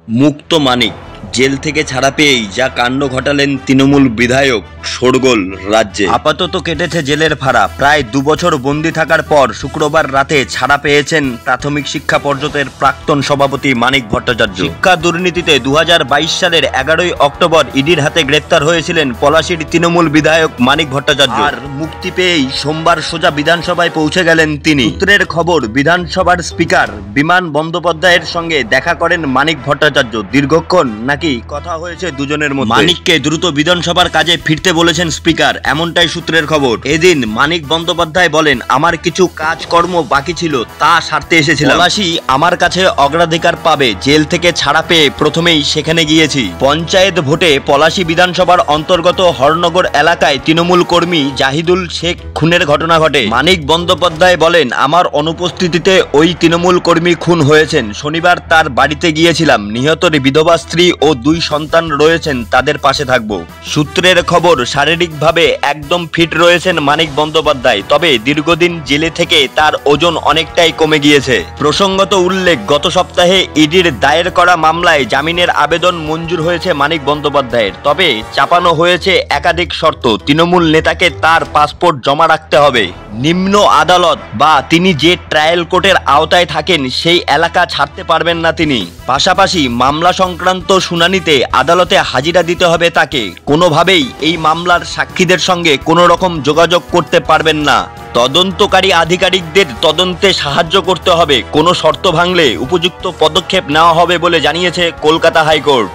মুক্ত মানিক জেল থেকে ছাড়া পেয়েই যা কাণ্ড ঘটালেন তৃণমূল বিধায়ক, শোরগোল রাজ্যে। আপাতত কেটেছে জেলের ভাড়া। প্রায় 2 বছর বন্দি থাকার পর শুক্রবার রাতে ছাড়া পেয়েছেন প্রাথমিক শিক্ষা পর্ষদের প্রাক্তন সভাপতি মানিক ভট্টাচার্য। শিক্ষা দুর্নীতিতে 2022 সালের 11ই অক্টোবর ইডির হাতে গ্রেপ্তার হয়েছিলেন পলাশীর তৃণমূল বিধায়ক মানিক ভট্টাচার্য। আর মুক্তি পেয়েই সোমবার সোজা বিধানসভায় পৌঁছে গেলেন তিনি। সূত্রের খবর, বিধানসভার স্পিকার বিমান বন্দ্যোপাধ্যায়ের সঙ্গে দেখা করেন মানিক ভট্টাচার্য। দীর্ঘক্ষণ নাকি কথা হয়েছে দুজনের মধ্যে। মানিককে দ্রুত বিধানসভার কাজে ফিরতে বলেছেন স্পিকার, এমনটাই সূত্রের খবর। এদিন মানিক বন্দ্যোপাধ্যায় বলেন, আমার কিছু কাজকর্ম বাকি ছিল, তা সারতে এসেছিলাম। পলাশী আমার কাছে অগ্রাধিকার পাবে। জেল থেকে ছাড়া পেয়ে প্রথমেই সেখানে গিয়েছি। পঞ্চায়েত ভোটে পলাশী বিধানসভার অন্তর্গত হরনগর এলাকায় তৃণমূল কর্মী জাহিদুল শেখ খুনের ঘটনা ঘটে। মানিক বন্দ্যোপাধ্যায় বলেন, আমার অনুপস্থিতিতে ওই তৃণমূল কর্মী খুন হয়েছেন। শনিবার তার বাড়িতে গিয়েছিলাম। নিহতের বিধবা স্ত্রী ও 2 সন্তান রয়েছেন, তাদের পাশে থাকব। সূত্রের খবর, শারীরিকভাবে একদম ফিট রয়েছেন মানিক বন্দ্যোপাধ্যায়, তবে দীর্ঘদিন জেলে থেকে তার ওজন অনেকটাই কমে গিয়েছে। প্রসঙ্গত উল্লেখ, গত সপ্তাহে ইডির দায়ের করা মামলায় জামিনের আবেদন মঞ্জুর হয়েছে মানিক বন্দ্যোপাধ্যায়ের, তবে চাপানো হয়েছে একাধিক শর্ত। তৃণমূল নেতাকে তার পাসপোর্ট জমা রাখতে হবে, নিম্ন আদালত বা তিনি যে ট্রায়াল কোর্টের আওতায় থাকেন সেই এলাকা ছাড়তে পারবেন না তিনি। পাশাপাশি মামলা সংক্রান্ত শুনানিতে আদালতে হাজিরা দিতে হবে তাকে। কোনোভাবেই এই মামলার সাক্ষীদের সঙ্গে কোনো রকম যোগাযোগ করতে পারবেন না। তদন্তকারী আধিকারিকদের তদন্তে সাহায্য করতে হবে। কোনো শর্ত ভাঙলে উপযুক্ত পদক্ষেপ নেওয়া হবে বলে জানিয়েছে কলকাতা হাইকোর্ট।